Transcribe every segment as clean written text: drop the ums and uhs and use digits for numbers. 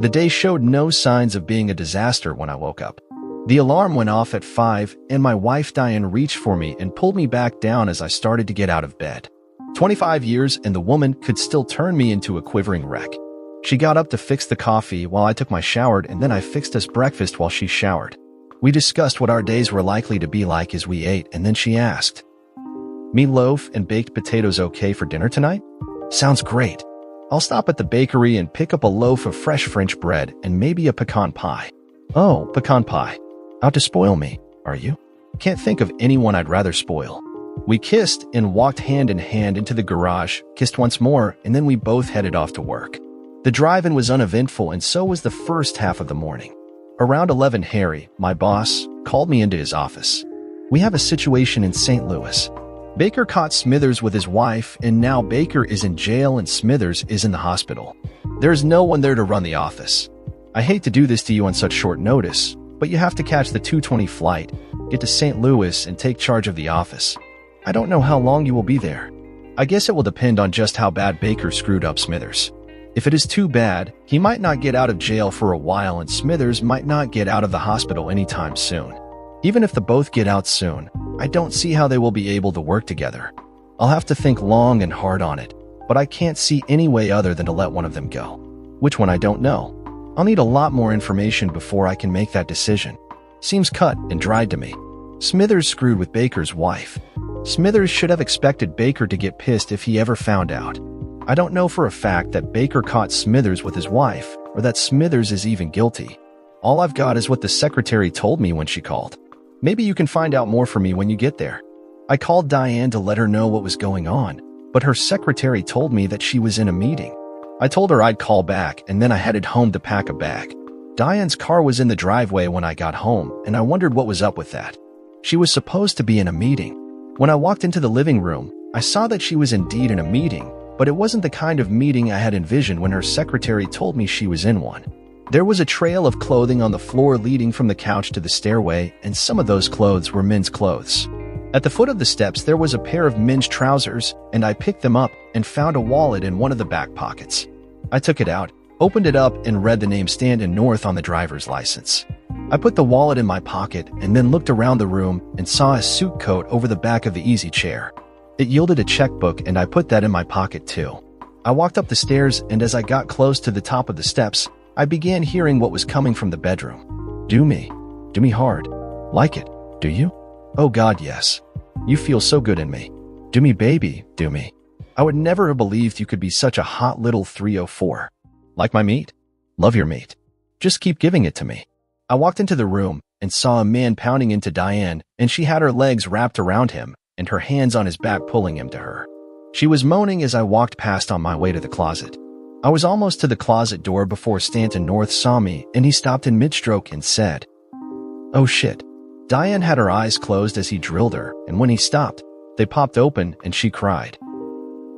The day showed no signs of being a disaster when I woke up. The alarm went off at 5, and my wife Diane reached for me and pulled me back down as I started to get out of bed. 25 years and the woman could still turn me into a quivering wreck. She got up to fix the coffee while I took my shower, and then I fixed us breakfast while she showered. We discussed what our days were likely to be like as we ate, and then she asked, "Meatloaf and baked potatoes okay for dinner tonight?" "Sounds great. I'll stop at the bakery and pick up a loaf of fresh French bread and maybe a pecan pie." "Oh, pecan pie. Out to spoil me, are you?" "Can't think of anyone I'd rather spoil." We kissed and walked hand in hand into the garage, kissed once more, and then we both headed off to work. The drive-in was uneventful, and so was the first half of the morning. Around 11, Harry, my boss, called me into his office. "We have a situation in St. Louis. Baker caught Smithers with his wife, and now Baker is in jail and Smithers is in the hospital. There's no one there to run the office. I hate to do this to you on such short notice, but you have to catch the 2:20 flight, get to St. Louis, and take charge of the office. I don't know how long you will be there. I guess it will depend on just how bad Baker screwed up Smithers. If it is too bad, he might not get out of jail for a while, and Smithers might not get out of the hospital anytime soon. Even if the both get out soon, I don't see how they will be able to work together. I'll have to think long and hard on it, but I can't see any way other than to let one of them go. Which one I don't know. I'll need a lot more information before I can make that decision. Seems cut and dried to me. Smithers screwed with Baker's wife. Smithers should have expected Baker to get pissed if he ever found out. I don't know for a fact that Baker caught Smithers with his wife, or that Smithers is even guilty. All I've got is what the secretary told me when she called. Maybe you can find out more for me when you get there." I called Diane to let her know what was going on, but her secretary told me that she was in a meeting. I told her I'd call back, and then I headed home to pack a bag. Diane's car was in the driveway when I got home, and I wondered what was up with that. She was supposed to be in a meeting. When I walked into the living room, I saw that she was indeed in a meeting, but it wasn't the kind of meeting I had envisioned when her secretary told me she was in one. There was a trail of clothing on the floor leading from the couch to the stairway, and some of those clothes were men's clothes. At the foot of the steps, there was a pair of men's trousers, and I picked them up and found a wallet in one of the back pockets. I took it out, opened it up, and read the name Stanton North on the driver's license. I put the wallet in my pocket and then looked around the room and saw a suit coat over the back of the easy chair. It yielded a checkbook, and I put that in my pocket too. I walked up the stairs, and as I got close to the top of the steps, I began hearing what was coming from the bedroom. Do me hard. Like it, do you? Oh God, yes. You feel so good in me. Do me, baby, do me. I would never have believed you could be such a hot little 304. Like my meat? Love your meat. Just keep giving it to me. I walked into the room and saw a man pounding into Diane, and she had her legs wrapped around him and her hands on his back pulling him to her. She was moaning as I walked past on my way to the closet. I was almost to the closet door before Stanton North saw me, and he stopped in mid-stroke and said, "Oh shit." Diane had her eyes closed as he drilled her, and when he stopped, they popped open and she cried.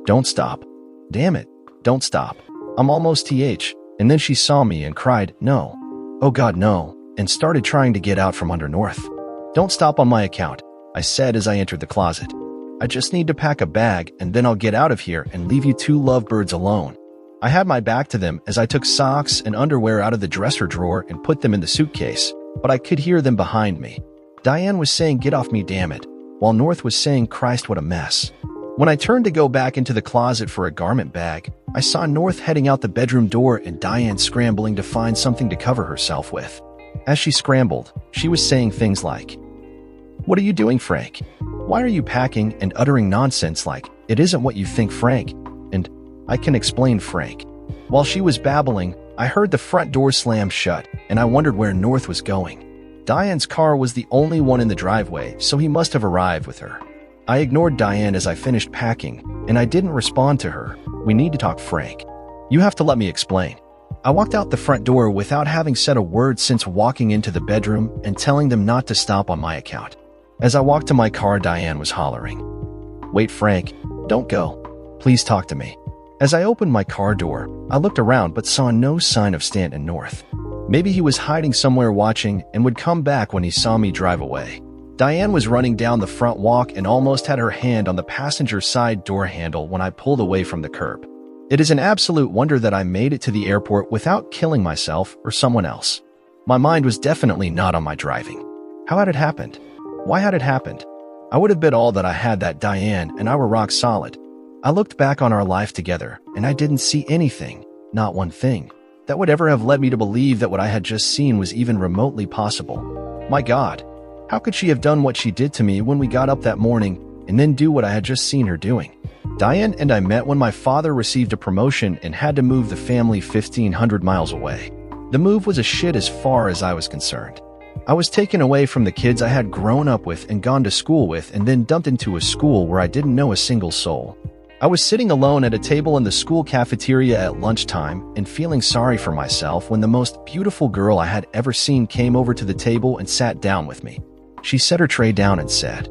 "Don't stop. Damn it, don't stop. I'm almost TH." And then she saw me and cried, "No. Oh God, no," and started trying to get out from under North. "Don't stop on my account," I said as I entered the closet. "I just need to pack a bag, and then I'll get out of here and leave you two lovebirds alone." I had my back to them as I took socks and underwear out of the dresser drawer and put them in the suitcase, but I could hear them behind me. Diane was saying, "Get off me, damn it," while North was saying, "Christ, what a mess." When I turned to go back into the closet for a garment bag, I saw North heading out the bedroom door and Diane scrambling to find something to cover herself with. As she scrambled, she was saying things like, "What are you doing, Frank? Why are you packing?" and uttering nonsense like, "It isn't what you think, Frank," and "I can explain, Frank." While she was babbling, I heard the front door slam shut, and I wondered where North was going. Diane's car was the only one in the driveway, so he must have arrived with her. I ignored Diane as I finished packing, and I didn't respond to her. "We need to talk, Frank. You have to let me explain." I walked out the front door without having said a word since walking into the bedroom and telling them not to stop on my account. As I walked to my car, Diane was hollering, "Wait, Frank, don't go. Please talk to me." As I opened my car door, I looked around but saw no sign of Stanton North. Maybe he was hiding somewhere watching and would come back when he saw me drive away. Diane was running down the front walk and almost had her hand on the passenger side door handle when I pulled away from the curb. It is an absolute wonder that I made it to the airport without killing myself or someone else. My mind was definitely not on my driving. How had it happened? Why had it happened? I would have bet all that I had that Diane and I were rock solid. I looked back on our life together, and I didn't see anything, not one thing, that would ever have led me to believe that what I had just seen was even remotely possible. My God, how could she have done what she did to me when we got up that morning and then do what I had just seen her doing? Diane and I met when my father received a promotion and had to move the family 1,500 miles away. The move was a shit as far as I was concerned. I was taken away from the kids I had grown up with and gone to school with, and then dumped into a school where I didn't know a single soul. I was sitting alone at a table in the school cafeteria at lunchtime and feeling sorry for myself when the most beautiful girl I had ever seen came over to the table and sat down with me. She set her tray down and said,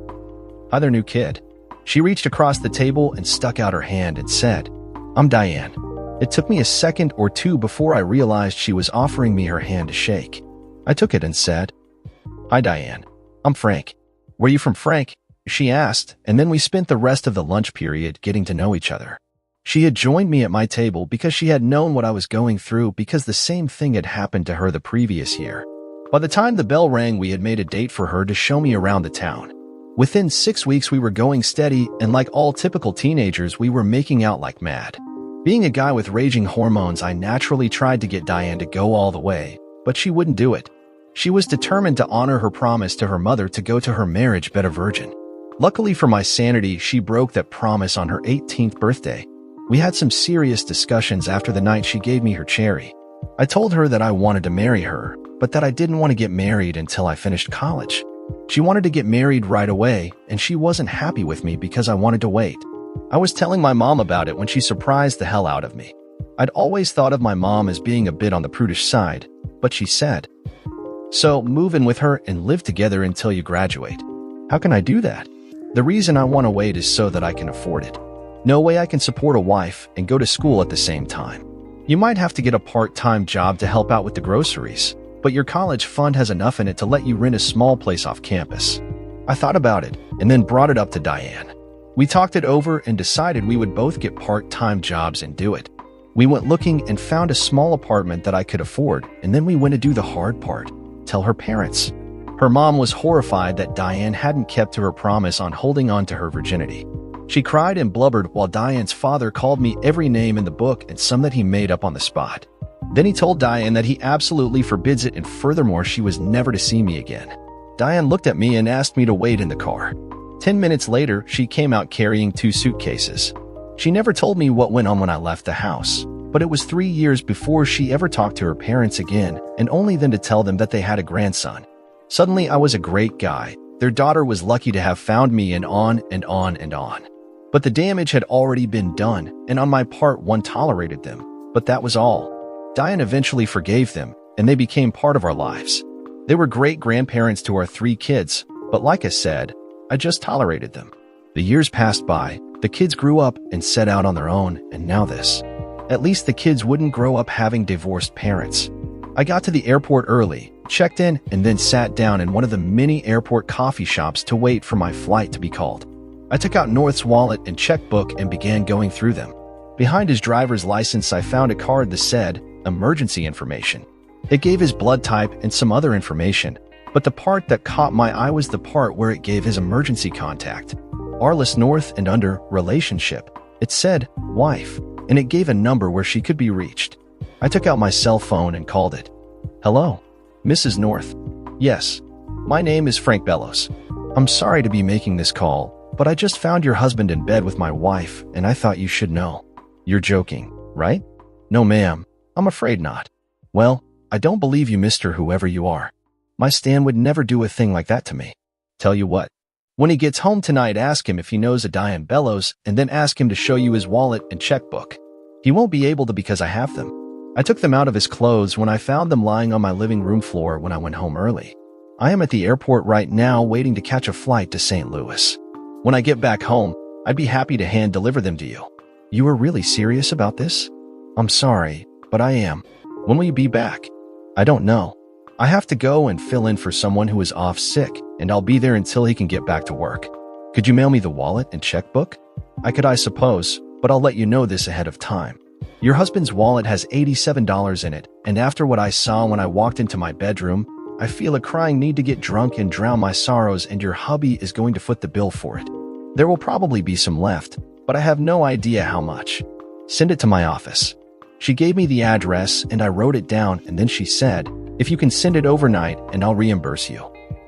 "Hi there, new kid." She reached across the table and stuck out her hand and said, "I'm Diane." It took me a second or two before I realized she was offering me her hand to shake. I took it and said, "Hi, Diane. I'm Frank." "Where you from, Frank?" she asked, and then we spent the rest of the lunch period getting to know each other. She had joined me at my table because she had known what I was going through because the same thing had happened to her the previous year. By the time the bell rang, we had made a date for her to show me around the town. Within 6 weeks, we were going steady, and like all typical teenagers, we were making out like mad. Being a guy with raging hormones, I naturally tried to get Diane to go all the way, but she wouldn't do it. She was determined to honor her promise to her mother to go to her marriage bed a virgin. Luckily for my sanity, she broke that promise on her 18th birthday. We had some serious discussions after the night she gave me her cherry. I told her that I wanted to marry her, but that I didn't want to get married until I finished college. She wanted to get married right away, and she wasn't happy with me because I wanted to wait. I was telling my mom about it when she surprised the hell out of me. I'd always thought of my mom as being a bit on the prudish side, but she said, "So move in with her and live together until you graduate." How can I do that? The reason I want to wait is so that I can afford it. No way I can support a wife and go to school at the same time. You might have to get a part-time job to help out with the groceries, but your college fund has enough in it to let you rent a small place off campus. I thought about it and then brought it up to Diane. We talked it over and decided we would both get part-time jobs and do it. We went looking and found a small apartment that I could afford, and then we went to do the hard part, tell her parents. Her mom was horrified that Diane hadn't kept to her promise on holding on to her virginity. She cried and blubbered while Diane's father called me every name in the book and some that he made up on the spot. Then he told Diane that he absolutely forbids it, and furthermore, she was never to see me again. Diane looked at me and asked me to wait in the car. 10 minutes later, she came out carrying 2 suitcases. She never told me what went on when I left the house, but it was 3 years before she ever talked to her parents again, and only then to tell them that they had a grandson. Suddenly, I was a great guy. Their daughter was lucky to have found me, and on and on and on. But the damage had already been done, and on my part, one tolerated them. But that was all. Diane eventually forgave them, and they became part of our lives. They were great grandparents to our 3 kids, but like I said, I just tolerated them. The years passed by, the kids grew up and set out on their own, and now this. At least the kids wouldn't grow up having divorced parents. I got to the airport early, checked in, and then sat down in one of the many airport coffee shops to wait for my flight to be called. I took out North's wallet and checkbook and began going through them. Behind his driver's license, I found a card that said, "Emergency information." It gave his blood type and some other information, but the part that caught my eye was the part where it gave his emergency contact. Arliss North, and under relationship, it said wife, and it gave a number where she could be reached. I took out my cell phone and called it. "Hello, Mrs. North." "Yes, my name is Frank Bellows. I'm sorry to be making this call, but I just found your husband in bed with my wife, and I thought you should know." "You're joking, right?" "No, ma'am, I'm afraid not." "Well, I don't believe you, Mr. Whoever you are. My Stan would never do a thing like that to me. Tell you what, when he gets home tonight, ask him if he knows a Diane Bellows, and then ask him to show you his wallet and checkbook. He won't be able to because I have them." I took them out of his clothes when I found them lying on my living room floor when I went home early. I am at the airport right now waiting to catch a flight to St. Louis. When I get back home, I'd be happy to hand deliver them to you. "You are really serious about this?" "I'm sorry, but I am." "When will you be back?" "I don't know. I have to go and fill in for someone who is off sick, and I'll be there until he can get back to work." "Could you mail me the wallet and checkbook?" I could, I suppose, but I'll let you know this ahead of time. Your husband's wallet has $87 in it, and after what I saw when I walked into my bedroom, I feel a crying need to get drunk and drown my sorrows, and your hubby is going to foot the bill for it. There will probably be some left, but I have no idea how much. Send it to my office." She gave me the address and I wrote it down, and then she said, "If you can send it overnight and I'll reimburse you."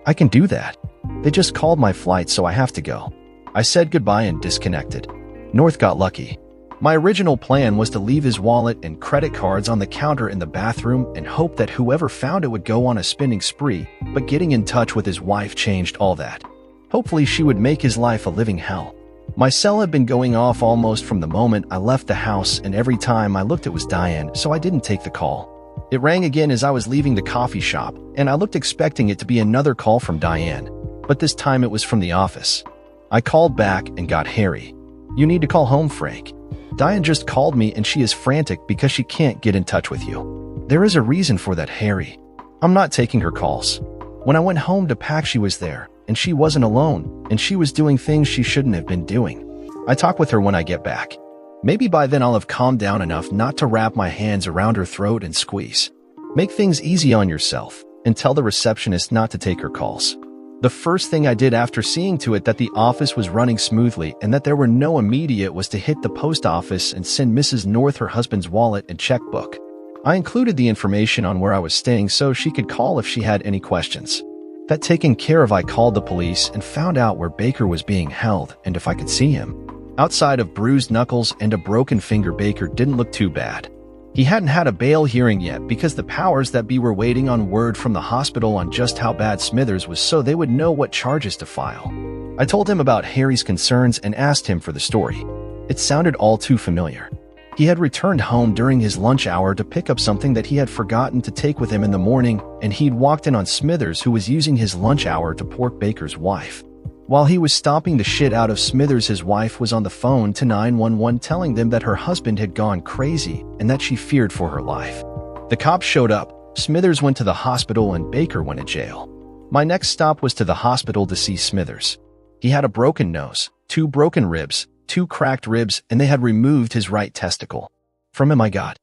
I can do that. They just called my flight, so I have to go. I said goodbye and disconnected. North got lucky. My original plan was to leave his wallet and credit cards on the counter in the bathroom and hope that whoever found it would go on a spending spree, but getting in touch with his wife changed all that. Hopefully she would make his life a living hell. My cell had been going off almost from the moment I left the house, and every time I looked it was Diane, so I didn't take the call. It rang again as I was leaving the coffee shop, and I looked expecting it to be another call from Diane, but this time it was from the office. I called back and got Harry. "You need to call home, Frank. Diane just called me and she is frantic because she can't get in touch with you." "There is a reason for that, Harry. I'm not taking her calls. When I went home to pack, she was there, and she wasn't alone, and she was doing things she shouldn't have been doing. I talk with her when I get back. Maybe by then I'll have calmed down enough not to wrap my hands around her throat and squeeze. Make things easy on yourself, and tell the receptionist not to take her calls." The first thing I did after seeing to it that the office was running smoothly and that there were no immediate was to hit the post office and send Mrs. North her husband's wallet and checkbook. I included the information on where I was staying so she could call if she had any questions. That taken care of, I called the police and found out where Baker was being held and if I could see him. Outside of bruised knuckles and a broken finger, Baker didn't look too bad. He hadn't had a bail hearing yet because the powers that be were waiting on word from the hospital on just how bad Smithers was so they would know what charges to file. I told him about Harry's concerns and asked him for the story. It sounded all too familiar. He had returned home during his lunch hour to pick up something that he had forgotten to take with him in the morning, and he'd walked in on Smithers, who was using his lunch hour to pork Baker's wife. While he was stomping the shit out of Smithers, his wife was on the phone to 911 telling them that her husband had gone crazy and that she feared for her life. The cops showed up, Smithers went to the hospital, and Baker went to jail. My next stop was to the hospital to see Smithers. He had a broken nose, 2 broken ribs, 2 cracked ribs, and they had removed his right testicle. From him I got.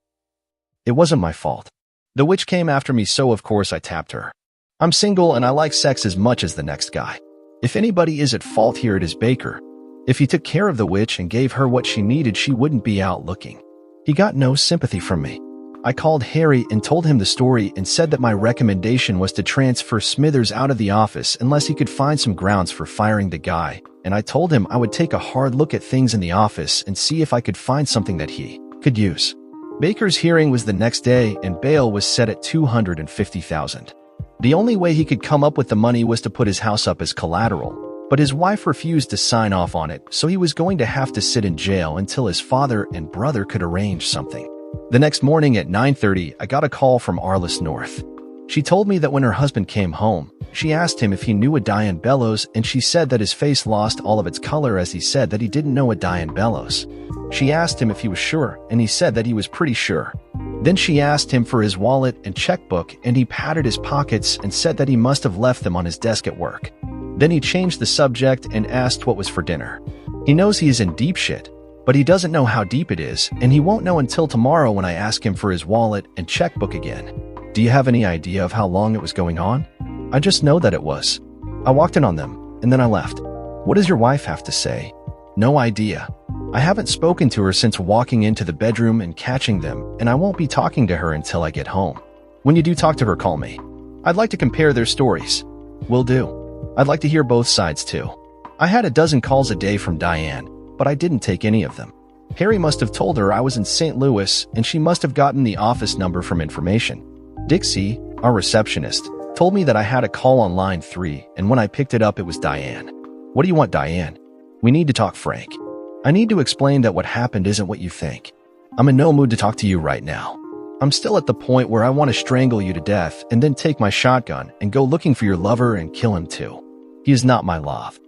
It wasn't my fault. The witch came after me, so of course I tapped her. I'm single and I like sex as much as the next guy. If anybody is at fault here, it is Baker. If he took care of the witch and gave her what she needed, she wouldn't be out looking. He got no sympathy from me. I called Harry and told him the story and said that my recommendation was to transfer Smithers out of the office unless he could find some grounds for firing the guy, and I told him I would take a hard look at things in the office and see if I could find something that he could use. Baker's hearing was the next day and bail was set at $250,000. The only way he could come up with the money was to put his house up as collateral, but his wife refused to sign off on it, so he was going to have to sit in jail until his father and brother could arrange something. The next morning at 9:30, I got a call from Arliss North. She told me that when her husband came home, she asked him if he knew a Diane Bellows, and she said that his face lost all of its color as he said that he didn't know a Diane Bellows. She asked him if he was sure, and he said that he was pretty sure. Then she asked him for his wallet and checkbook, and he patted his pockets and said that he must have left them on his desk at work. Then he changed the subject and asked what was for dinner. He knows he is in deep shit, but he doesn't know how deep it is, and he won't know until tomorrow when I ask him for his wallet and checkbook again. Do you have any idea of how long it was going on? I just know that it was. I walked in on them, and then I left. What does your wife have to say? No idea. I haven't spoken to her since walking into the bedroom and catching them, and I won't be talking to her until I get home. When you do talk to her, call me. I'd like to compare their stories. Will do. I'd like to hear both sides too. I had a dozen calls a day from Diane, but I didn't take any of them. Harry must have told her I was in St. Louis, and she must have gotten the office number from information. Dixie, our receptionist, told me that I had a call on line 3, and when I picked it up, it was Diane. What do you want, Diane? We need to talk, Frank. I need to explain that what happened isn't what you think. I'm in no mood to talk to you right now. I'm still at the point where I want to strangle you to death and then take my shotgun and go looking for your lover and kill him too. He is not my love.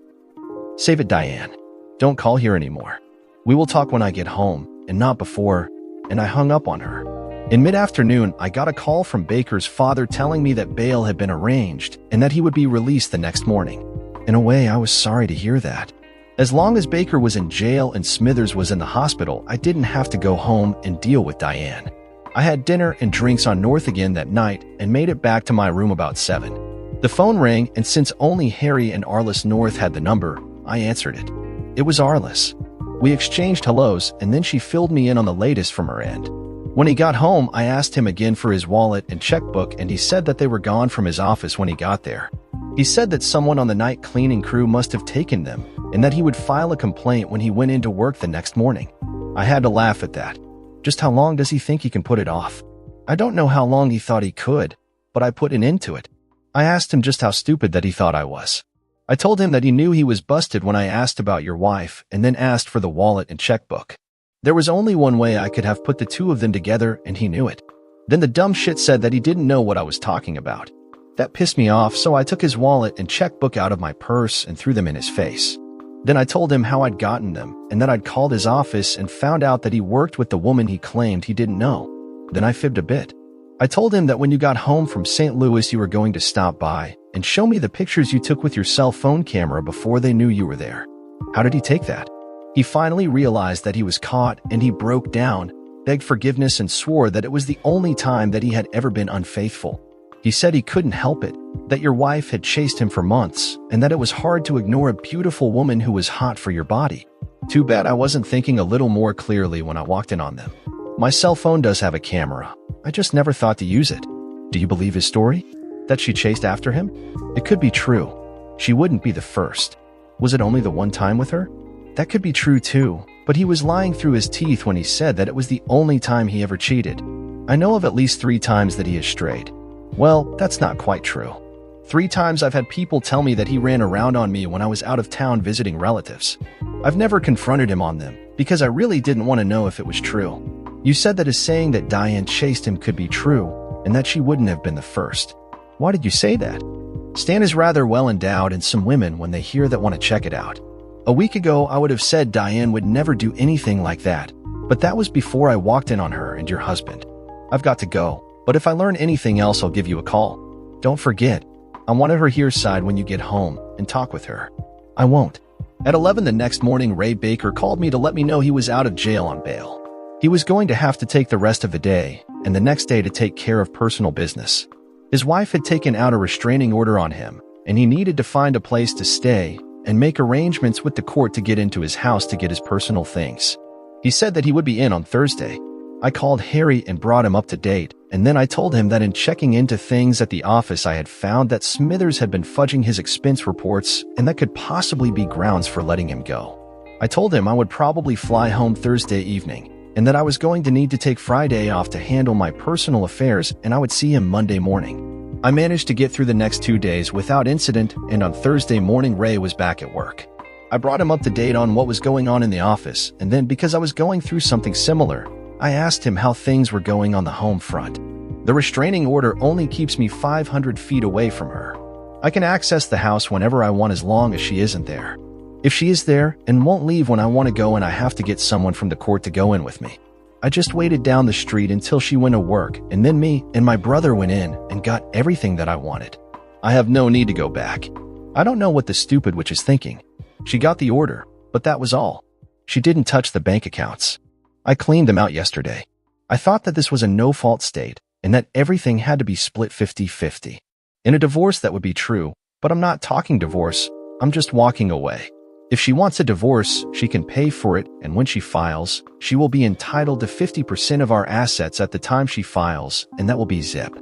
Save it, Diane. Don't call here anymore. We will talk when I get home, and not before, and I hung up on her. In mid-afternoon, I got a call from Baker's father telling me that bail had been arranged and that he would be released the next morning. In a way, I was sorry to hear that. As long as Baker was in jail and Smithers was in the hospital, I didn't have to go home and deal with Diane. I had dinner and drinks on North again that night and made it back to my room about 7. The phone rang, and since only Harry and Arliss North had the number, I answered it. It was Arliss. We exchanged hellos, and then she filled me in on the latest from her end. When he got home, I asked him again for his wallet and checkbook, and he said that they were gone from his office when he got there. He said that someone on the night cleaning crew must have taken them, and that he would file a complaint when he went into work the next morning. I had to laugh at that. Just how long does he think he can put it off? I don't know how long he thought he could, but I put an end to it. I asked him just how stupid that he thought I was. I told him that he knew he was busted when I asked about your wife, and then asked for the wallet and checkbook. There was only one way I could have put the two of them together, and he knew it. Then the dumb shit said that he didn't know what I was talking about. That pissed me off, so I took his wallet and checkbook out of my purse and threw them in his face. Then I told him how I'd gotten them, and that I'd called his office and found out that he worked with the woman he claimed he didn't know. Then I fibbed a bit. I told him that when you got home from St. Louis you were going to stop by and show me the pictures you took with your cell phone camera before they knew you were there. How did he take that? He finally realized that he was caught, and he broke down, begged forgiveness, and swore that it was the only time that he had ever been unfaithful. He said he couldn't help it, that your wife had chased him for months, and that it was hard to ignore a beautiful woman who was hot for your body. Too bad I wasn't thinking a little more clearly when I walked in on them. My cell phone does have a camera. I just never thought to use it. Do you believe his story? That she chased after him? It could be true. She wouldn't be the first. Was it only the one time with her? That could be true too, but he was lying through his teeth when he said that it was the only time he ever cheated. I know of at least 3 times that he has strayed. Well, that's not quite true. 3 times I've had people tell me that he ran around on me when I was out of town visiting relatives. I've never confronted him on them, because I really didn't want to know if it was true. You said that his saying that Diane chased him could be true, and that she wouldn't have been the first. Why did you say that? Stan is rather well endowed, and some women, when they hear that, want to check it out. A week ago, I would have said Diane would never do anything like that, but that was before I walked in on her and your husband. I've got to go, but if I learn anything else, I'll give you a call. Don't forget, I want her here side when you get home and talk with her. I won't. At 11 the next morning, Ray Baker called me to let me know he was out of jail on bail. He was going to have to take the rest of the day and the next day to take care of personal business. His wife had taken out a restraining order on him, and he needed to find a place to stay and make arrangements with the court to get into his house to get his personal things. He said that he would be in on Thursday. I called Harry and brought him up to date, and then I told him that in checking into things at the office I had found that Smithers had been fudging his expense reports, and that could possibly be grounds for letting him go. I told him I would probably fly home Thursday evening, and that I was going to need to take Friday off to handle my personal affairs, and I would see him Monday morning. I managed to get through the next 2 days without incident, and on Thursday morning Ray was back at work. I brought him up to date on what was going on in the office, and then because I was going through something similar, I asked him how things were going on the home front. The restraining order only keeps me 500 feet away from her. I can access the house whenever I want as long as she isn't there. If she is there and won't leave when I want to go and I have to get someone from the court to go in with me, I just waited down the street until she went to work, and then me and my brother went in and got everything that I wanted. I have no need to go back. I don't know what the stupid witch is thinking. She got the order, but that was all. She didn't touch the bank accounts. I cleaned them out yesterday. I thought that this was a no-fault state and that everything had to be split 50-50. In a divorce that would be true, but I'm not talking divorce. I'm just walking away. If she wants a divorce, she can pay for it, and when she files, she will be entitled to 50% of our assets at the time she files, and that will be zip.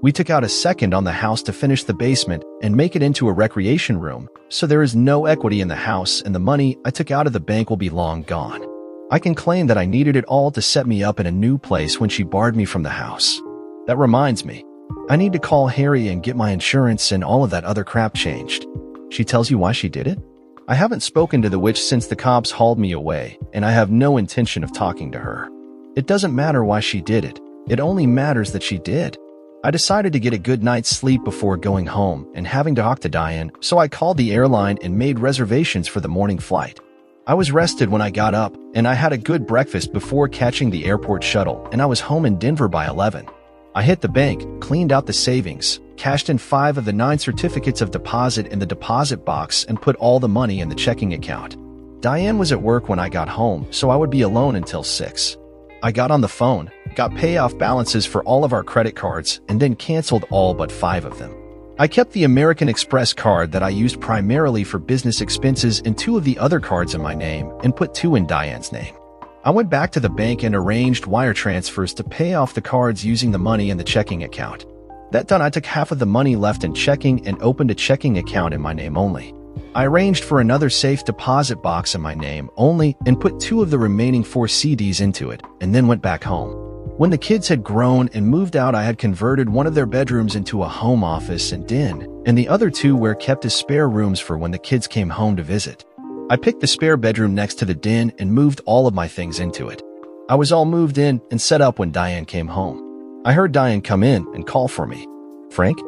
We took out a second on the house to finish the basement and make it into a recreation room, so there is no equity in the house, and the money I took out of the bank will be long gone. I can claim that I needed it all to set me up in a new place when she barred me from the house. That reminds me, I need to call Harry and get my insurance and all of that other crap changed. She tells you why she did it? I haven't spoken to the witch since the cops hauled me away, and I have no intention of talking to her. It doesn't matter why she did it. It only matters that she did. I decided to get a good night's sleep before going home and having to talk to Diane, so I called the airline and made reservations for the morning flight. I was rested when I got up, and I had a good breakfast before catching the airport shuttle, and I was home in Denver by 11. I hit the bank, cleaned out the savings, cashed in 5 of the 9 certificates of deposit in the deposit box, and put all the money in the checking account. Diane was at work when I got home, so I would be alone until 6. I got on the phone, got payoff balances for all of our credit cards, and then canceled all but 5 of them. I kept the American Express card that I used primarily for business expenses and 2 of the other cards in my name and put 2 in Diane's name. I went back to the bank and arranged wire transfers to pay off the cards using the money in the checking account. That done, I took half of the money left in checking and opened a checking account in my name only. I arranged for another safe deposit box in my name only and put 2 of the remaining 4 CDs into it and then went back home. When the kids had grown and moved out, I had converted one of their bedrooms into a home office and den, and the other 2 were kept as spare rooms for when the kids came home to visit. I picked the spare bedroom next to the den and moved all of my things into it. I was all moved in and set up when Diane came home. I heard Diane come in and call for me. "Frank?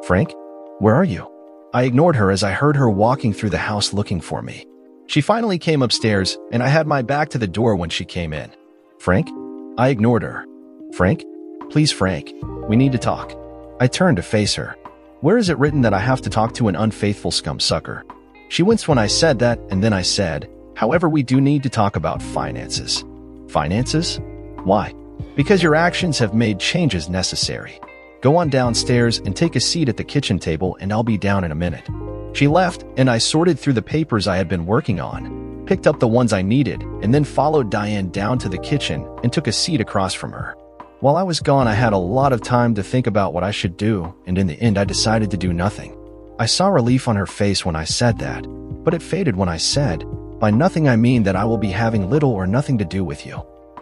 Frank? Where are you?" I ignored her as I heard her walking through the house looking for me. She finally came upstairs, and I had my back to the door when she came in. "Frank?" I ignored her. "Frank? Please, Frank. We need to talk." I turned to face her. "Where is it written that I have to talk to an unfaithful scum-sucker?" She winced when I said that, and then I said, "However, we do need to talk about finances." "Finances? Why?" "Because your actions have made changes necessary. Go on downstairs and take a seat at the kitchen table, and I'll be down in a minute." She left, and I sorted through the papers I had been working on, picked up the ones I needed, and then followed Diane down to the kitchen and took a seat across from her. While I was gone, I had a lot of time to think about what I should do, and in the end, I decided to do nothing. I saw relief on her face when I said that, but it faded when I said, "By nothing I mean that I will be having little or nothing to do with you.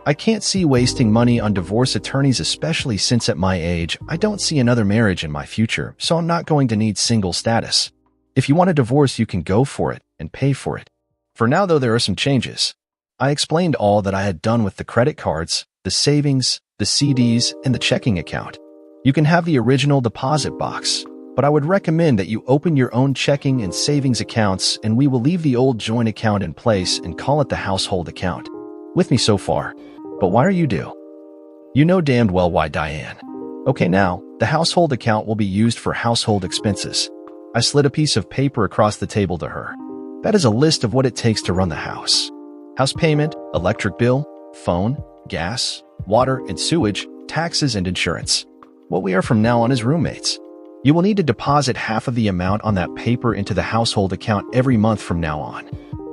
I can't see wasting money on divorce attorneys, especially since at my age, I don't see another marriage in my future, so I'm not going to need single status. If you want a divorce, you can go for it and pay for it. For now, though, there are some changes." I explained all that I had done with the credit cards, the savings, the CDs, and the checking account. "You can have the original deposit box, but I would recommend that you open your own checking and savings accounts, and we will leave the old joint account in place and call it the household account." With me so far? But why are you due? You know damned well why, Diane. Okay, now, the household account will be used for household expenses. I slid a piece of paper across the table to her. That is a list of what it takes to run the house. House payment, electric bill, phone, gas, water and sewage, taxes and insurance. What we are from now on is roommates. You will need to deposit half of the amount on that paper into the household account every month from now on.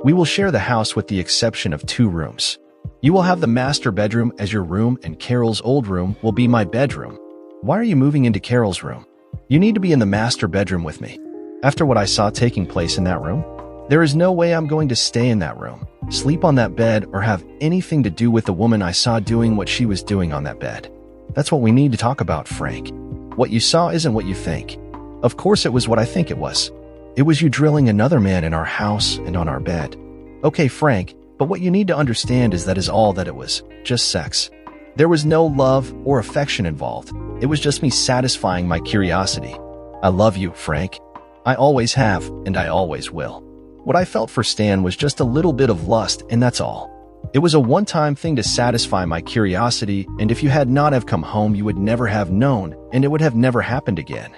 We will share the house with the exception of 2 rooms. You will have the master bedroom as your room, and Carol's old room will be my bedroom. Why are you moving into Carol's room? You need to be in the master bedroom with me. After what I saw taking place in that room, there is no way I'm going to stay in that room, sleep on that bed, or have anything to do with the woman I saw doing what she was doing on that bed. That's what we need to talk about, Frank. What you saw isn't what you think. Of course it was what I think it was. It was you drilling another man in our house and on our bed. Okay, Frank, but what you need to understand is that is all that it was, just sex. There was no love or affection involved. It was just me satisfying my curiosity. I love you, Frank. I always have, and I always will. What I felt for Stan was just a little bit of lust, and that's all. It was a one-time thing to satisfy my curiosity, and if you had not have come home, you would never have known, and it would have never happened again.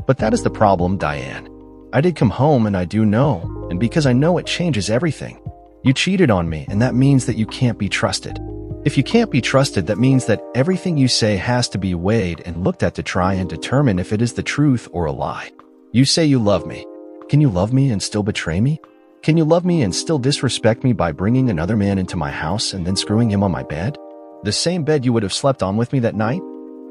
But that is the problem, Diane. I did come home, and I do know, and because I know, it changes everything. You cheated on me, and that means that you can't be trusted. If you can't be trusted, that means that everything you say has to be weighed and looked at to try and determine if it is the truth or a lie. You say you love me. Can you love me and still betray me? Can you love me and still disrespect me by bringing another man into my house and then screwing him on my bed? The same bed you would have slept on with me that night?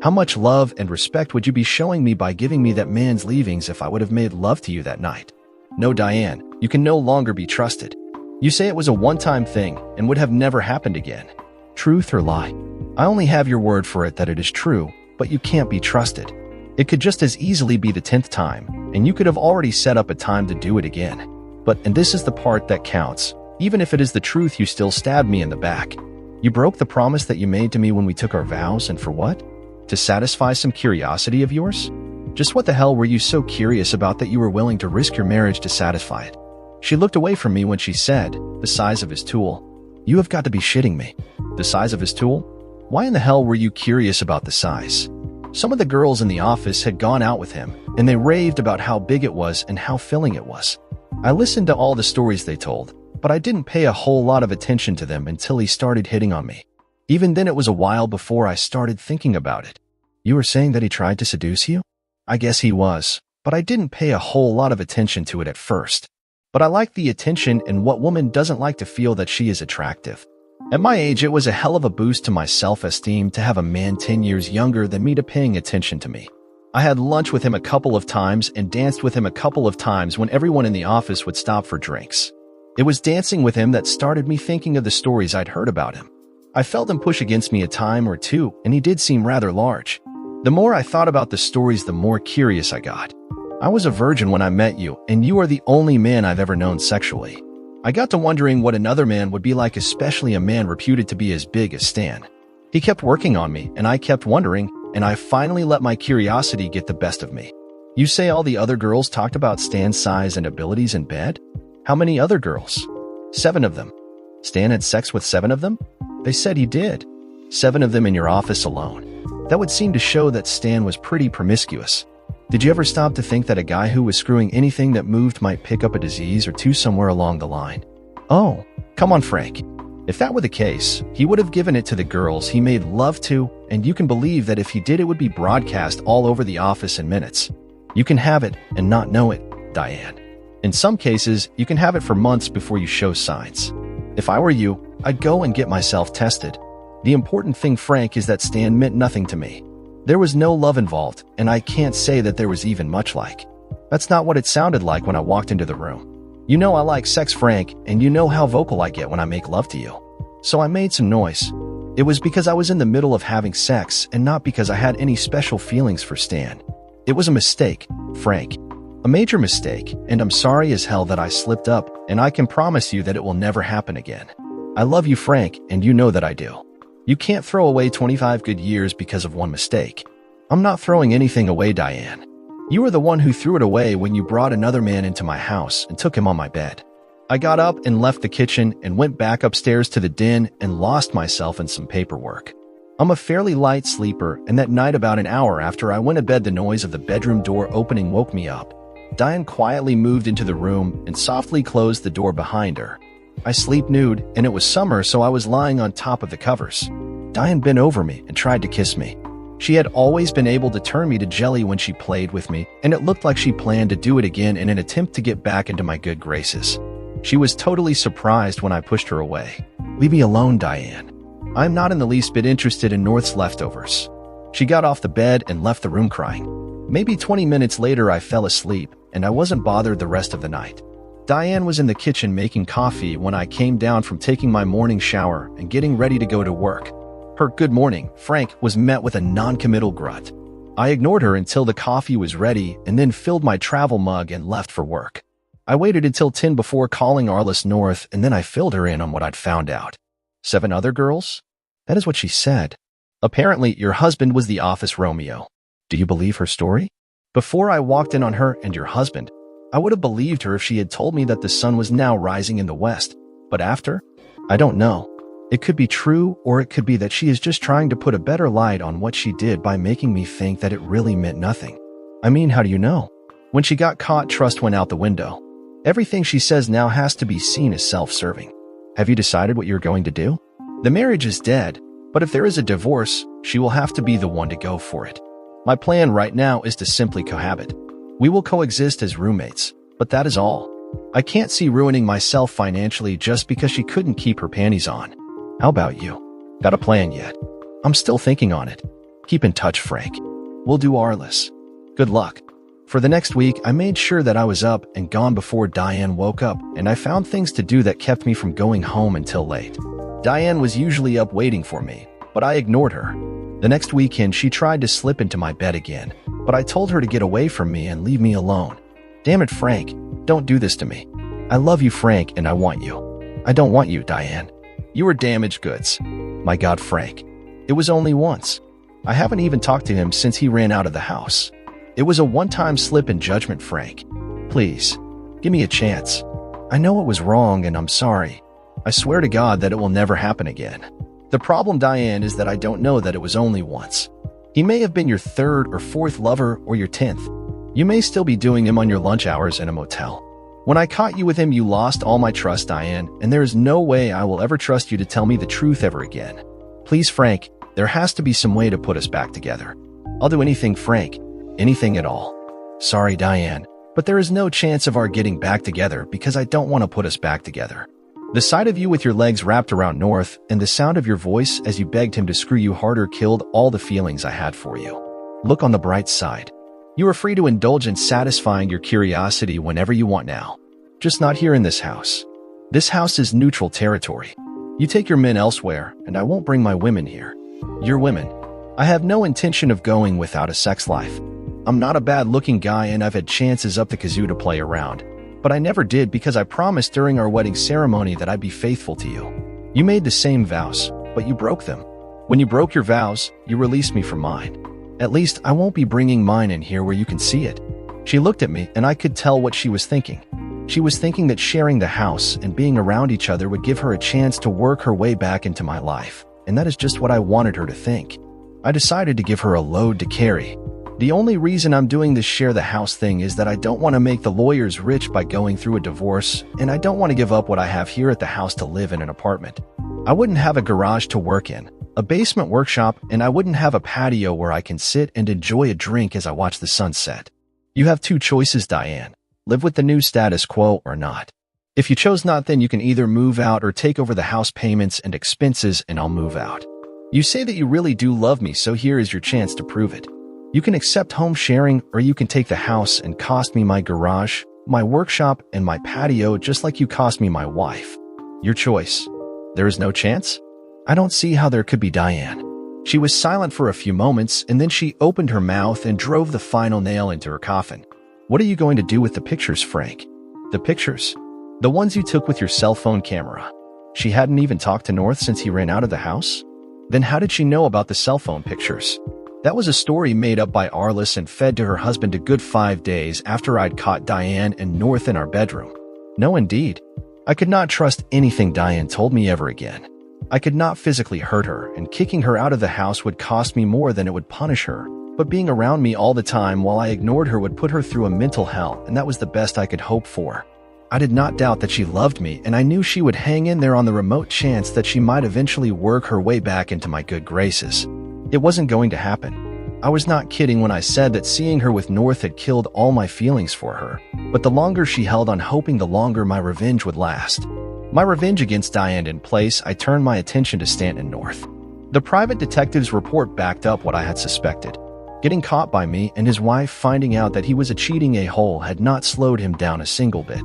How much love and respect would you be showing me by giving me that man's leavings if I would have made love to you that night? No, Diane, you can no longer be trusted. You say it was a one-time thing and would have never happened again. Truth or lie? I only have your word for it that it is true, but you can't be trusted. It could just as easily be the 10th time, and you could have already set up a time to do it again. But, and this is the part that counts, even if it is the truth, you still stabbed me in the back. You broke the promise that you made to me when we took our vows, and for what? To satisfy some curiosity of yours? Just what the hell were you so curious about that you were willing to risk your marriage to satisfy it? She looked away from me when she said, "The size of his tool." You have got to be shitting me. The size of his tool? Why in the hell were you curious about the size? Some of the girls in the office had gone out with him, and they raved about how big it was and how filling it was. I listened to all the stories they told, but I didn't pay a whole lot of attention to them until he started hitting on me. Even then, it was a while before I started thinking about it. You were saying that he tried to seduce you? I guess he was, but I didn't pay a whole lot of attention to it at first. But I liked the attention, and what woman doesn't like to feel that she is attractive? At my age, it was a hell of a boost to my self-esteem to have a man 10 years younger than me to paying attention to me. I had lunch with him a couple of times and danced with him a couple of times when everyone in the office would stop for drinks. It was dancing with him that started me thinking of the stories I'd heard about him. I felt him push against me a time or two, and he did seem rather large. The more I thought about the stories, the more curious I got. I was a virgin when I met you, and you are the only man I've ever known sexually. I got to wondering what another man would be like, especially a man reputed to be as big as Stan. He kept working on me, and I kept wondering, and I finally let my curiosity get the best of me. You say all the other girls talked about Stan's size and abilities in bed? How many other girls? 7 of them. Stan had sex with 7 of them? They said he did. 7 of them in your office alone. That would seem to show that Stan was pretty promiscuous. Did you ever stop to think that a guy who was screwing anything that moved might pick up a disease or two somewhere along the line? Oh, come on, Frank. If that were the case, he would have given it to the girls he made love to, and you can believe that if he did, it would be broadcast all over the office in minutes. You can have it and not know it, Diane. In some cases, you can have it for months before you show signs. If I were you, I'd go and get myself tested. The important thing, Frank, is that Stan meant nothing to me. There was no love involved, and I can't say that there was even much like. That's not what it sounded like when I walked into the room. You know I like sex, Frank, and you know how vocal I get when I make love to you. So I made some noise. It was because I was in the middle of having sex and not because I had any special feelings for Stan. It was a mistake, Frank. A major mistake, and I'm sorry as hell that I slipped up, and I can promise you that it will never happen again. I love you, Frank, and you know that I do. You can't throw away 25 good years because of one mistake. I'm not throwing anything away, Diane. You were the one who threw it away when you brought another man into my house and took him on my bed. I got up and left the kitchen and went back upstairs to the den and lost myself in some paperwork. I'm a fairly light sleeper, and that night about an hour after I went to bed, the noise of the bedroom door opening woke me up. Diane quietly moved into the room and softly closed the door behind her. I sleep nude, and it was summer, so I was lying on top of the covers. Diane bent over me and tried to kiss me. She had always been able to turn me to jelly when she played with me, and it looked like she planned to do it again in an attempt to get back into my good graces. She was totally surprised when I pushed her away. Leave me alone, Diane. I'm not in the least bit interested in North's leftovers. She got off the bed and left the room crying. Maybe 20 minutes later, I fell asleep, and I wasn't bothered the rest of the night. Diane was in the kitchen making coffee when I came down from taking my morning shower and getting ready to go to work. Her "good morning, Frank" was met with a non-committal grunt. I ignored her until the coffee was ready and then filled my travel mug and left for work. I waited until 10 before calling Arliss North, and then I filled her in on what I'd found out. 7 other girls? That is what she said. Apparently, your husband was the office Romeo. Do you believe her story? Before I walked in on her and your husband, I would have believed her if she had told me that the sun was now rising in the west. But after? I don't know. It could be true, or it could be that she is just trying to put a better light on what she did by making me think that it really meant nothing. I mean, how do you know? When she got caught, trust went out the window. Everything she says now has to be seen as self-serving. Have you decided what you're going to do? The marriage is dead, but if there is a divorce, she will have to be the one to go for it. My plan right now is to simply cohabit. We will coexist as roommates, but that is all. I can't see ruining myself financially just because she couldn't keep her panties on. How about you? Got a plan yet? I'm still thinking on it. Keep in touch, Frank. We'll do Arliss. Good luck. For the next week, I made sure that I was up and gone before Diane woke up, and I found things to do that kept me from going home until late. Diane was usually up waiting for me, but I ignored her. The next weekend, she tried to slip into my bed again, but I told her to get away from me and leave me alone. Damn it, Frank, don't do this to me. I love you, Frank, and I want you. I don't want you, Diane. You are damaged goods. My God, Frank. It was only once. I haven't even talked to him since he ran out of the house. It was a one-time slip in judgment, Frank. Please, give me a chance. I know it was wrong, and I'm sorry. I swear to God that it will never happen again. The problem, Diane, is that I don't know that it was only once. He may have been your 3rd or 4th lover or your 10th. You may still be doing him on your lunch hours in a motel. When I caught you with him, you lost all my trust, Diane, and there is no way I will ever trust you to tell me the truth ever again. Please, Frank, there has to be some way to put us back together. I'll do anything, Frank. Anything at all. Sorry, Diane, but there is no chance of our getting back together because I don't want to put us back together. The sight of you with your legs wrapped around North and the sound of your voice as you begged him to screw you harder killed all the feelings I had for you. Look on the bright side. You are free to indulge in satisfying your curiosity whenever you want now. Just not here in this house. This house is neutral territory. You take your men elsewhere, and I won't bring my women here. Your women. I have no intention of going without a sex life. I'm not a bad-looking guy and I've had chances up the kazoo to play around. But I never did because I promised during our wedding ceremony that I'd be faithful to you. You made the same vows, but you broke them. When you broke your vows, you released me from mine. At least I won't be bringing mine in here where you can see it. She looked at me and I could tell what she was thinking. She was thinking that sharing the house and being around each other would give her a chance to work her way back into my life, and that is just what I wanted her to think. I decided to give her a load to carry. The only reason I'm doing this share the house thing is that I don't want to make the lawyers rich by going through a divorce, and I don't want to give up what I have here at the house to live in an apartment. I wouldn't have a garage to work in, a basement workshop, and I wouldn't have a patio where I can sit and enjoy a drink as I watch the sunset. You have two choices, Diane. Live with the new status quo or not. If you chose not, then you can either move out or take over the house payments and expenses and I'll move out. You say that you really do love me, so here is your chance to prove it. You can accept home sharing or you can take the house and cost me my garage, my workshop, and my patio just like you cost me my wife. Your choice. There is no chance? I don't see how there could be, Diane. She was silent for a few moments and then she opened her mouth and drove the final nail into her coffin. What are you going to do with the pictures, Frank? The pictures? The ones you took with your cell phone camera. She hadn't even talked to North since he ran out of the house? Then how did she know about the cell phone pictures? That was a story made up by Arliss and fed to her husband a good 5 days after I'd caught Diane and North in our bedroom. No, indeed. I could not trust anything Diane told me ever again. I could not physically hurt her, and kicking her out of the house would cost me more than it would punish her. But being around me all the time while I ignored her would put her through a mental hell, and that was the best I could hope for. I did not doubt that she loved me, and I knew she would hang in there on the remote chance that she might eventually work her way back into my good graces. It wasn't going to happen. I was not kidding when I said that seeing her with North had killed all my feelings for her, but the longer she held on hoping, the longer my revenge would last. My revenge against Diane in place, I turned my attention to Stanton North. The private detective's report backed up what I had suspected. Getting caught by me and his wife finding out that he was a cheating a-hole had not slowed him down a single bit.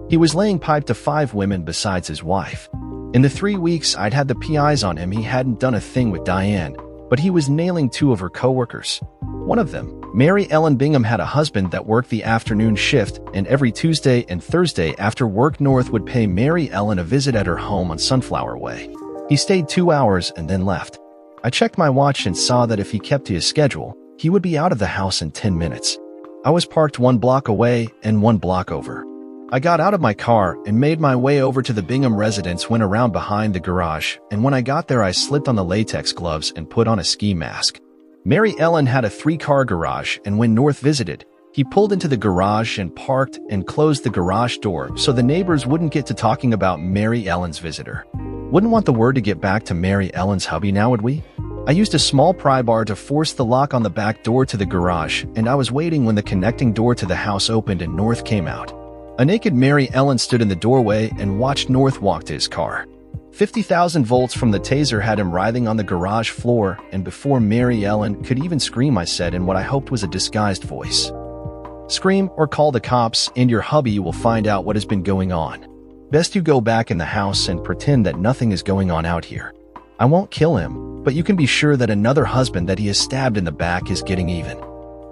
He was laying pipe to 5 women besides his wife. In the 3 weeks I'd had the PIs on him, he hadn't done a thing with Diane, but he was nailing 2 of her co-workers. One of them, Mary Ellen Bingham, had a husband that worked the afternoon shift, and every Tuesday and Thursday after work, North would pay Mary Ellen a visit at her home on Sunflower Way. He stayed 2 hours and then left. I checked my watch and saw that if he kept to his schedule, he would be out of the house in 10 minutes. I was parked 1 block away and 1 block over. I got out of my car and made my way over to the Bingham residence, went around behind the garage, and when I got there I slipped on the latex gloves and put on a ski mask. Mary Ellen had a 3-car garage, and when North visited, he pulled into the garage and parked and closed the garage door so the neighbors wouldn't get to talking about Mary Ellen's visitor. Wouldn't want the word to get back to Mary Ellen's hubby now, would we? I used a small pry bar to force the lock on the back door to the garage, and I was waiting when the connecting door to the house opened and North came out. A naked Mary Ellen stood in the doorway and watched North walk to his car. 50,000 volts from the taser had him writhing on the garage floor, and before Mary Ellen could even scream, I said in what I hoped was a disguised voice, "Scream or call the cops, and your hubby will find out what has been going on. Best you go back in the house and pretend that nothing is going on out here. I won't kill him, but you can be sure that another husband that he has stabbed in the back is getting even."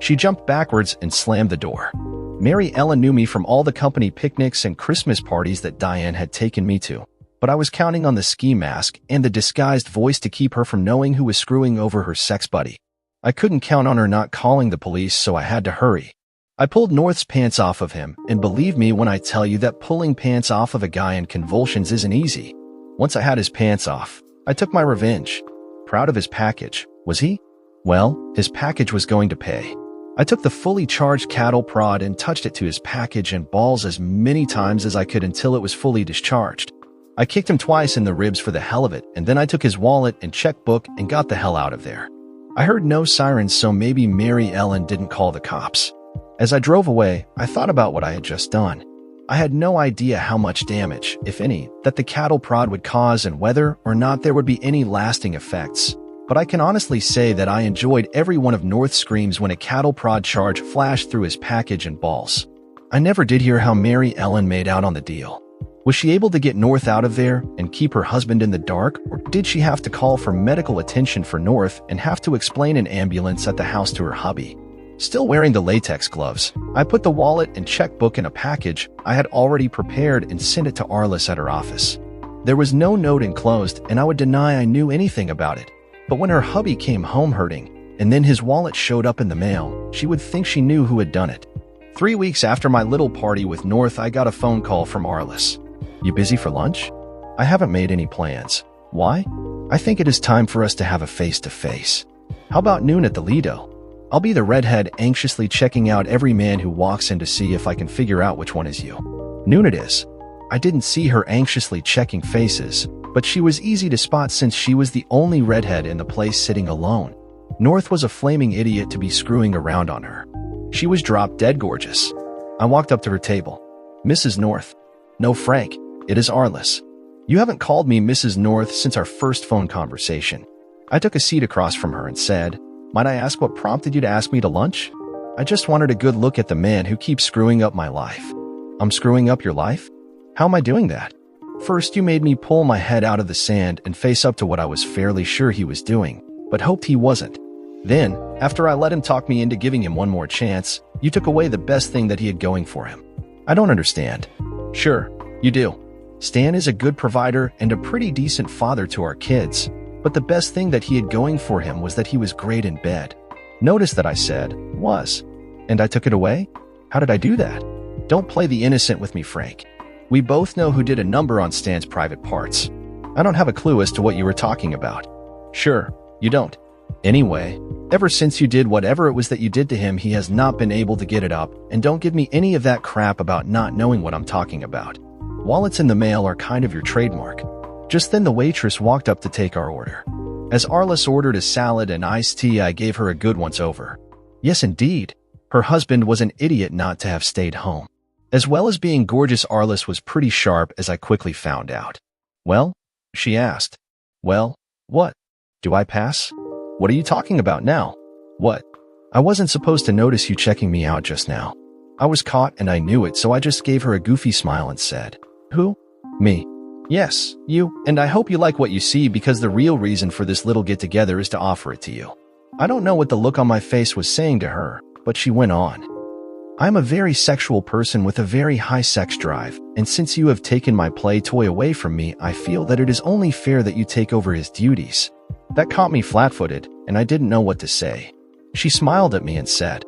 She jumped backwards and slammed the door. Mary Ellen knew me from all the company picnics and Christmas parties that Diane had taken me to, but I was counting on the ski mask and the disguised voice to keep her from knowing who was screwing over her sex buddy. I couldn't count on her not calling the police, so I had to hurry. I pulled North's pants off of him, and believe me when I tell you that pulling pants off of a guy in convulsions isn't easy. Once I had his pants off, I took my revenge. Proud of his package, was he? Well, his package was going to pay. I took the fully charged cattle prod and touched it to his package and balls as many times as I could until it was fully discharged. I kicked him twice in the ribs for the hell of it, and then I took his wallet and checkbook and got the hell out of there. I heard no sirens, so maybe Mary Ellen didn't call the cops. As I drove away, I thought about what I had just done. I had no idea how much damage, if any, that the cattle prod would cause and whether or not there would be any lasting effects. But I can honestly say that I enjoyed every one of North's screams when a cattle prod charge flashed through his package and balls. I never did hear how Mary Ellen made out on the deal. Was she able to get North out of there and keep her husband in the dark, or did she have to call for medical attention for North and have to explain an ambulance at the house to her hubby? Still wearing the latex gloves, I put the wallet and checkbook in a package I had already prepared and sent it to Arliss at her office. There was no note enclosed, and I would deny I knew anything about it. But when her hubby came home hurting, and then his wallet showed up in the mail, she would think she knew who had done it. 3 weeks after my little party with North, I got a phone call from Arliss. "You busy for lunch?" "I haven't made any plans." "Why?" "I think it is time for us to have a face-to-face." "How about noon at the Lido?" I'll be the redhead anxiously checking out every man who walks in to see if I can figure out which one is you. Noon it is. I didn't see her anxiously checking faces, but she was easy to spot since she was the only redhead in the place sitting alone. North was a flaming idiot to be screwing around on her. She was drop-dead gorgeous. I walked up to her table. "Mrs. North." "No, Frank. It is Arliss." "You haven't called me Mrs. North since our first phone conversation." I took a seat across from her and said, "Might I ask what prompted you to ask me to lunch?" "I just wanted a good look at the man who keeps screwing up my life." "I'm screwing up your life? How am I doing that?" "First, you made me pull my head out of the sand and face up to what I was fairly sure he was doing, but hoped he wasn't. Then, after I let him talk me into giving him one more chance, you took away the best thing that he had going for him." "I don't understand." "Sure, you do. Stan is a good provider and a pretty decent father to our kids, but the best thing that he had going for him was that he was great in bed." Notice that I said, "was." "And I took it away? How did I do that?" "Don't play the innocent with me, Frank. We both know who did a number on Stan's private parts." "I don't have a clue as to what you were talking about." "Sure, you don't. Anyway, ever since you did whatever it was that you did to him, he has not been able to get it up, and don't give me any of that crap about not knowing what I'm talking about. Wallets in the mail are kind of your trademark." Just then the waitress walked up to take our order. As Arliss ordered a salad and iced tea, I gave her a good once-over. Yes, indeed. Her husband was an idiot not to have stayed home. As well as being gorgeous, Arliss was pretty sharp, as I quickly found out. "Well?" she asked. "Well, what? Do I pass?" "What are you talking about now?" "What?" "I wasn't supposed to notice you checking me out just now." I was caught and I knew it, so I just gave her a goofy smile and said, "Who?" "Me." "Yes, you, and I hope you like what you see, because the real reason for this little get-together is to offer it to you." I don't know what the look on my face was saying to her, but she went on. "I'm a very sexual person with a very high sex drive, and since you have taken my play toy away from me, I feel that it is only fair that you take over his duties." That caught me flat-footed, and I didn't know what to say. She smiled at me and said,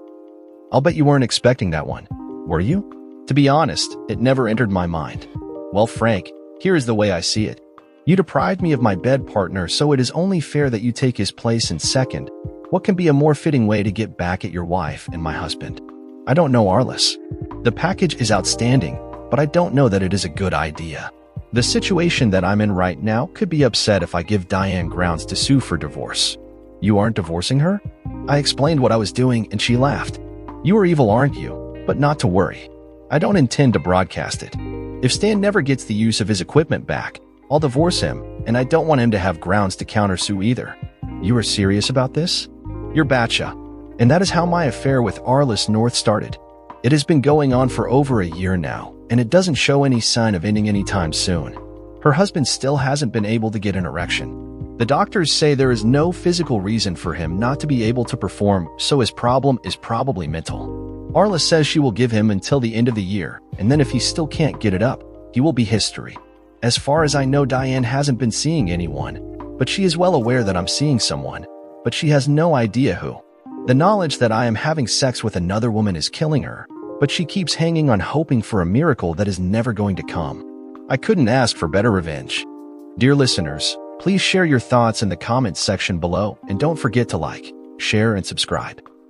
"I'll bet you weren't expecting that one, were you?" To be honest, it never entered my mind. "Well, Frank, here is the way I see it. You deprived me of my bed partner, so it is only fair that you take his place in second. What can be a more fitting way to get back at your wife and my husband?" "I don't know, Arliss. The package is outstanding, but I don't know that it is a good idea. The situation that I'm in right now could be upset if I give Diane grounds to sue for divorce." "You aren't divorcing her?" I explained what I was doing, and she laughed. "You are evil, aren't you? But not to worry. I don't intend to broadcast it. If Stan never gets the use of his equipment back, I'll divorce him, and I don't want him to have grounds to countersue either." "You are serious about this?" "You're batcha." And that is how my affair with Arliss North started. It has been going on for over a year now, and it doesn't show any sign of ending anytime soon. Her husband still hasn't been able to get an erection. The doctors say there is no physical reason for him not to be able to perform, so his problem is probably mental. Arliss says she will give him until the end of the year, and then if he still can't get it up, he will be history. As far as I know, Diane hasn't been seeing anyone, but she is well aware that I'm seeing someone, but she has no idea who. The knowledge that I am having sex with another woman is killing her, but she keeps hanging on, hoping for a miracle that is never going to come. I couldn't ask for better revenge. Dear listeners, please share your thoughts in the comments section below, and don't forget to like, share, and subscribe.